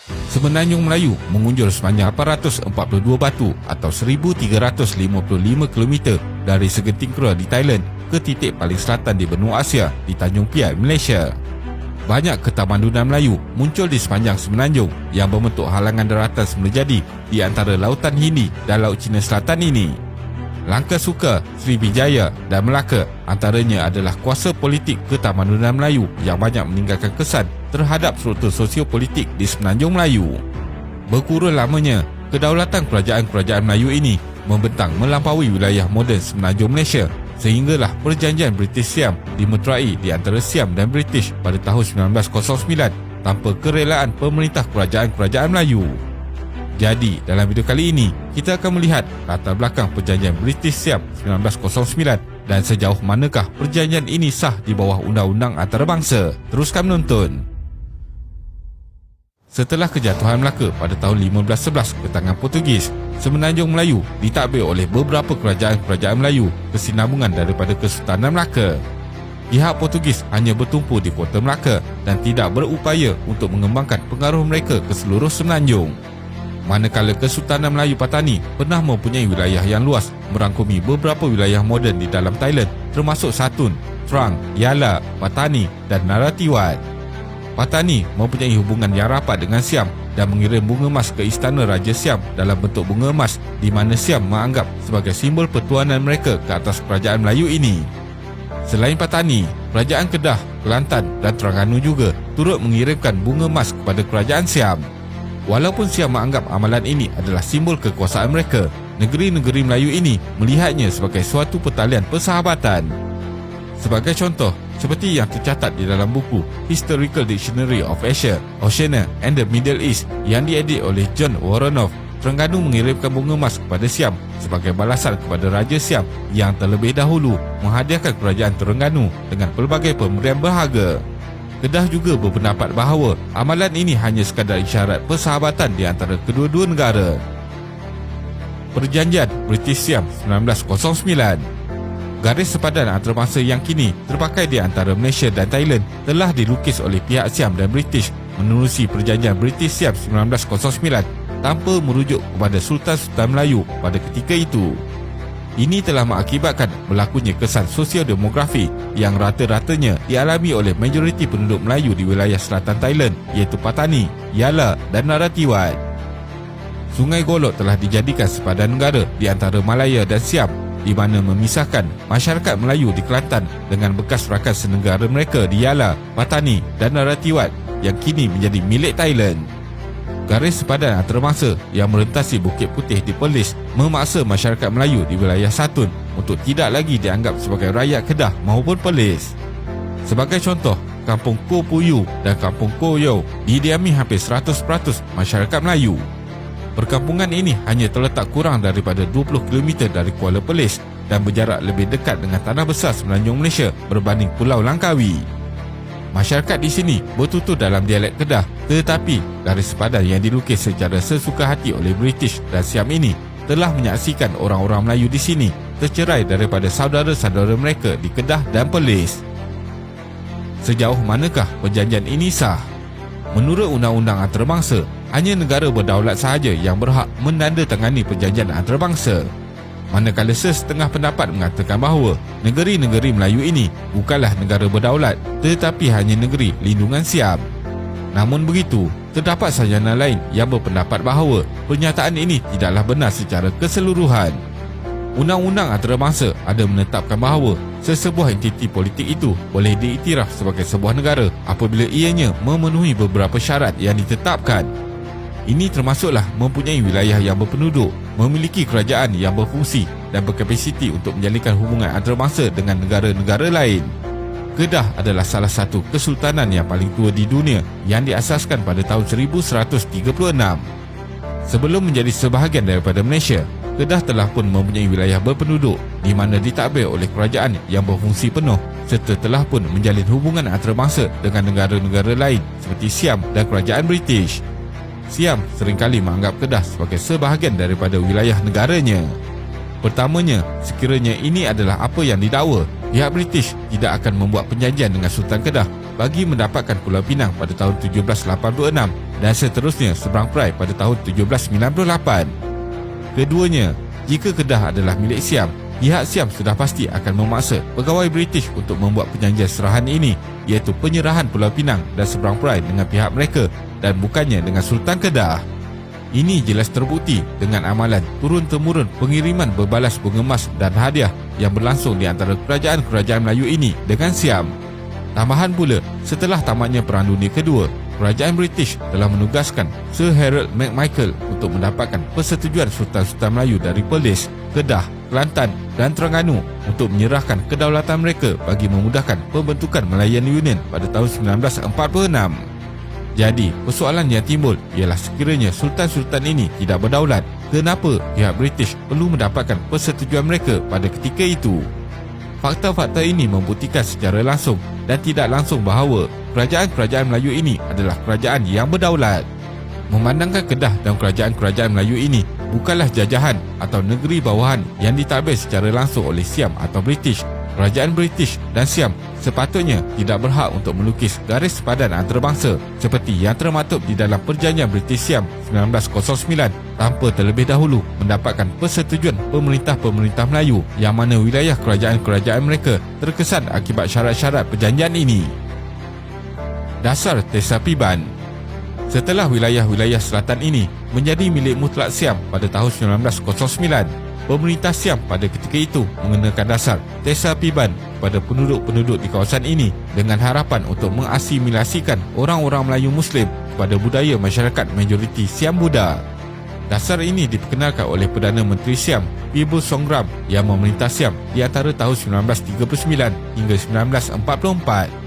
Semenanjung Melayu mengunjur sepanjang 842 batu atau 1355 km dari segenting Kura di Thailand ke titik paling selatan di benua Asia di Tanjung Piai, Malaysia. Banyak ketamadunan Melayu muncul di sepanjang semenanjung yang membentuk halangan daratan semula jadi di antara Lautan Hindi dan Laut Cina Selatan ini. Langkah Suka, Srivijaya dan Melaka antaranya adalah kuasa politik ketamadunan Melayu yang banyak meninggalkan kesan terhadap struktur sosiopolitik di semenanjung Melayu. Berkurun lamanya, kedaulatan kerajaan-kerajaan Melayu ini membentang melampaui wilayah moden semenanjung Malaysia sehinggalah perjanjian British-Siam dimeterai di antara Siam dan British pada tahun 1909 tanpa kerelaan pemerintah kerajaan-kerajaan Melayu. Jadi, dalam video kali ini, kita akan melihat latar belakang perjanjian British-Siam 1909 dan sejauh manakah perjanjian ini sah di bawah undang-undang antarabangsa. Teruskan menonton. Setelah kejatuhan Melaka pada tahun 1511 ke tangan Portugis, Semenanjung Melayu ditadbir oleh beberapa kerajaan-kerajaan Melayu kesinambungan daripada Kesultanan Melaka. Pihak Portugis hanya bertumpu di kota Melaka dan tidak berupaya untuk mengembangkan pengaruh mereka ke seluruh semenanjung. Manakala Kesultanan Melayu Patani pernah mempunyai wilayah yang luas merangkumi beberapa wilayah moden di dalam Thailand termasuk Satun, Trang, Yala, Patani dan Narathiwat. Patani mempunyai hubungan yang rapat dengan Siam dan mengirim bunga emas ke istana Raja Siam dalam bentuk bunga emas di mana Siam menganggap sebagai simbol pertuanan mereka ke atas kerajaan Melayu ini. Selain Patani, kerajaan Kedah, Kelantan dan Terengganu juga turut mengirimkan bunga emas kepada kerajaan Siam. Walaupun Siam menganggap amalan ini adalah simbol kekuasaan mereka, negeri-negeri Melayu ini melihatnya sebagai suatu pertalian persahabatan. Sebagai contoh, seperti yang tercatat di dalam buku Historical Dictionary of Asia, Oceania and the Middle East yang diedit oleh John Woronoff, Terengganu mengirimkan bunga emas kepada Siam sebagai balasan kepada Raja Siam yang terlebih dahulu menghadiahkan kerajaan Terengganu dengan pelbagai pemberian berharga. Kedah juga berpendapat bahawa amalan ini hanya sekadar isyarat persahabatan di antara kedua-dua negara. Perjanjian British-Siam 1909. Garis sepadan antarabangsa yang kini terpakai di antara Malaysia dan Thailand telah dilukis oleh pihak Siam dan British menerusi perjanjian British-Siam 1909 tanpa merujuk kepada Sultan-Sultan Melayu pada ketika itu. Ini telah mengakibatkan berlakunya kesan sosio-demografi yang rata-ratanya dialami oleh majoriti penduduk Melayu di wilayah selatan Thailand iaitu Patani, Yala dan Narathiwat. Sungai Golok telah dijadikan sepadan negara di antara Malaya dan Siam di mana memisahkan masyarakat Melayu di Kelantan dengan bekas rakan senegara mereka di Yala, Patani dan Narathiwat yang kini menjadi milik Thailand. Garis sepadan antarabangsa yang merentasi Bukit Putih di Perlis memaksa masyarakat Melayu di wilayah Satun untuk tidak lagi dianggap sebagai rakyat Kedah maupun Perlis. Sebagai contoh, Kampung Ko Puyu dan Kampung Ko Yau didiami hampir 100% masyarakat Melayu. Perkampungan ini hanya terletak kurang daripada 20 km dari Kuala Perlis dan berjarak lebih dekat dengan tanah besar semenanjung Malaysia berbanding Pulau Langkawi. Masyarakat di sini bertutur dalam dialek Kedah, tetapi garis sepadan yang dilukis secara sesuka hati oleh British dan Siam ini telah menyaksikan orang-orang Melayu di sini tercerai daripada saudara-saudara mereka di Kedah dan Perlis. Sejauh manakah perjanjian ini sah? Menurut undang-undang antarabangsa, hanya negara berdaulat sahaja yang berhak menandatangani perjanjian antarabangsa. Manakala sesetengah pendapat mengatakan bahawa negeri-negeri Melayu ini bukanlah negara berdaulat tetapi hanya negeri lindungan Siam. Namun begitu, terdapat sarjana lain yang berpendapat bahawa pernyataan ini tidaklah benar secara keseluruhan. Undang-undang antarabangsa ada menetapkan bahawa sesebuah entiti politik itu boleh diiktiraf sebagai sebuah negara apabila ianya memenuhi beberapa syarat yang ditetapkan. Ini termasuklah mempunyai wilayah yang berpenduduk, memiliki kerajaan yang berfungsi dan berkapasiti untuk menjalinkan hubungan antarabangsa dengan negara-negara lain. Kedah adalah salah satu kesultanan yang paling tua di dunia yang diasaskan pada tahun 1136. Sebelum menjadi sebahagian daripada Malaysia, Kedah telah pun mempunyai wilayah berpenduduk di mana ditadbir oleh kerajaan yang berfungsi penuh serta telah pun menjalin hubungan antarabangsa dengan negara-negara lain seperti Siam dan kerajaan British. Siam seringkali menganggap Kedah sebagai sebahagian daripada wilayah negaranya. Pertamanya, sekiranya ini adalah apa yang didakwa, pihak British tidak akan membuat perjanjian dengan Sultan Kedah bagi mendapatkan Pulau Pinang pada tahun 1786 dan seterusnya seberang perai pada tahun 1798. Keduanya, jika Kedah adalah milik Siam, pihak Siam sudah pasti akan memaksa pegawai British untuk membuat perjanjian serahan ini, iaitu penyerahan Pulau Pinang dan seberang perai dengan pihak mereka dan bukannya dengan Sultan Kedah. Ini jelas terbukti dengan amalan turun-temurun pengiriman berbalas bunga emas dan hadiah yang berlangsung di antara kerajaan-kerajaan Melayu ini dengan Siam. Tambahan pula, setelah tamatnya Perang Dunia Kedua, kerajaan British telah menugaskan Sir Harold McMichael untuk mendapatkan persetujuan Sultan-Sultan Melayu dari Perlis, Kedah, Kelantan dan Terengganu untuk menyerahkan kedaulatan mereka bagi memudahkan pembentukan Malayan Union pada tahun 1946. Jadi, persoalan yang timbul ialah sekiranya Sultan-Sultan ini tidak berdaulat, kenapa pihak British perlu mendapatkan persetujuan mereka pada ketika itu? Fakta-fakta ini membuktikan secara langsung dan tidak langsung bahawa kerajaan-kerajaan Melayu ini adalah kerajaan yang berdaulat. Memandangkan Kedah dan kerajaan-kerajaan Melayu ini bukanlah jajahan atau negeri bawahan yang ditadbir secara langsung oleh Siam atau British, kerajaan British dan Siam sepatutnya tidak berhak untuk melukis garis sepadan antarabangsa seperti yang termaktub di dalam Perjanjian British-Siam 1909 tanpa terlebih dahulu mendapatkan persetujuan pemerintah-pemerintah Melayu yang mana wilayah kerajaan-kerajaan mereka terkesan akibat syarat-syarat perjanjian ini. Dasar Tesapiban. Setelah wilayah-wilayah selatan ini menjadi milik mutlak Siam pada tahun 1909, pemerintah Siam pada ketika itu mengenakan dasar Tesapiban kepada penduduk-penduduk di kawasan ini dengan harapan untuk mengasimilasikan orang-orang Melayu Muslim kepada budaya masyarakat majoriti Siam Buddha. Dasar ini diperkenalkan oleh Perdana Menteri Siam, Ibu Songgram yang memerintah Siam di antara tahun 1939 hingga 1944.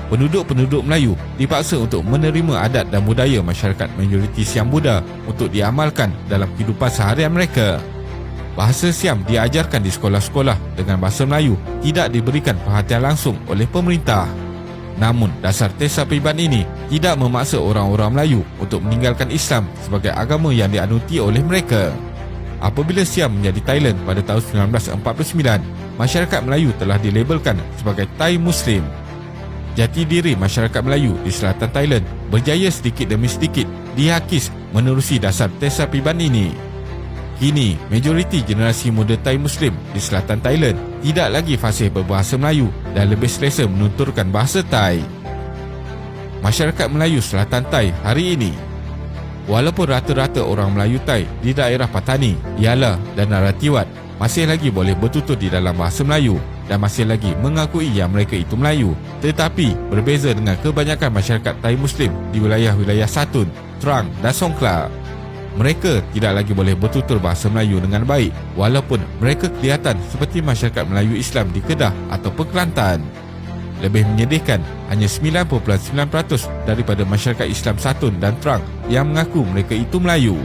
Penduduk-penduduk Melayu dipaksa untuk menerima adat dan budaya masyarakat majoriti Siam Buddha untuk diamalkan dalam kehidupan seharian mereka. Bahasa Siam diajarkan di sekolah-sekolah dengan bahasa Melayu tidak diberikan perhatian langsung oleh pemerintah. Namun, dasar Tesapiban ini tidak memaksa orang-orang Melayu untuk meninggalkan Islam sebagai agama yang dianuti oleh mereka. Apabila Siam menjadi Thailand pada tahun 1949, masyarakat Melayu telah dilabelkan sebagai Thai Muslim. Jati diri masyarakat Melayu di selatan Thailand berjaya sedikit demi sedikit dihakis menerusi dasar Tesapiban ini. Kini, majoriti generasi muda Thai Muslim di selatan Thailand tidak lagi fasih berbahasa Melayu dan lebih selesa menuturkan bahasa Thai. Masyarakat Melayu selatan Thai hari ini, walaupun rata-rata orang Melayu Thai di daerah Patani, Yala dan Naratiwat masih lagi boleh bertutur di dalam bahasa Melayu dan masih lagi mengakui yang mereka itu Melayu, tetapi berbeza dengan kebanyakan masyarakat Thai Muslim di wilayah-wilayah Satun, Trang dan Songkhla. Mereka tidak lagi boleh bertutur bahasa Melayu dengan baik walaupun mereka kelihatan seperti masyarakat Melayu Islam di Kedah atau Kelantan. Lebih menyedihkan, hanya 9.9% daripada masyarakat Islam Satun dan Trang yang mengaku mereka itu Melayu.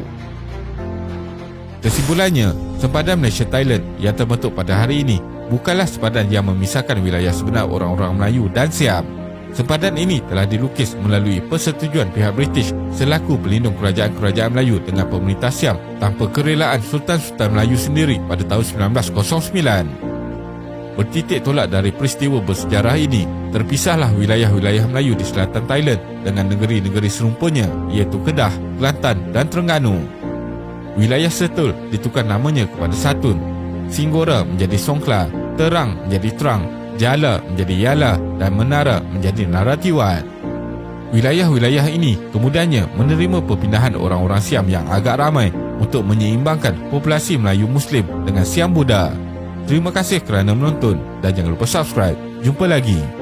Kesimpulannya, sempadan Malaysia-Thailand yang terbentuk pada hari ini bukanlah sempadan yang memisahkan wilayah sebenar orang-orang Melayu dan Siam. Sempadan ini telah dilukis melalui persetujuan pihak British selaku pelindung kerajaan-kerajaan Melayu dengan pemerintah Siam tanpa kerelaan Sultan-Sultan Melayu sendiri pada tahun 1909. Bertitik tolak dari peristiwa bersejarah ini, terpisahlah wilayah-wilayah Melayu di selatan Thailand dengan negeri-negeri serumpanya iaitu Kedah, Kelantan dan Terengganu. Wilayah Setul ditukar namanya kepada Satun, Singgora menjadi Songkhla, Terang menjadi Trang, Jala menjadi Yala dan Menara menjadi Naratiwat. Wilayah-wilayah ini kemudiannya menerima perpindahan orang-orang Siam yang agak ramai untuk menyeimbangkan populasi Melayu Muslim dengan Siam Buddha. Terima kasih kerana menonton dan jangan lupa subscribe. Jumpa lagi.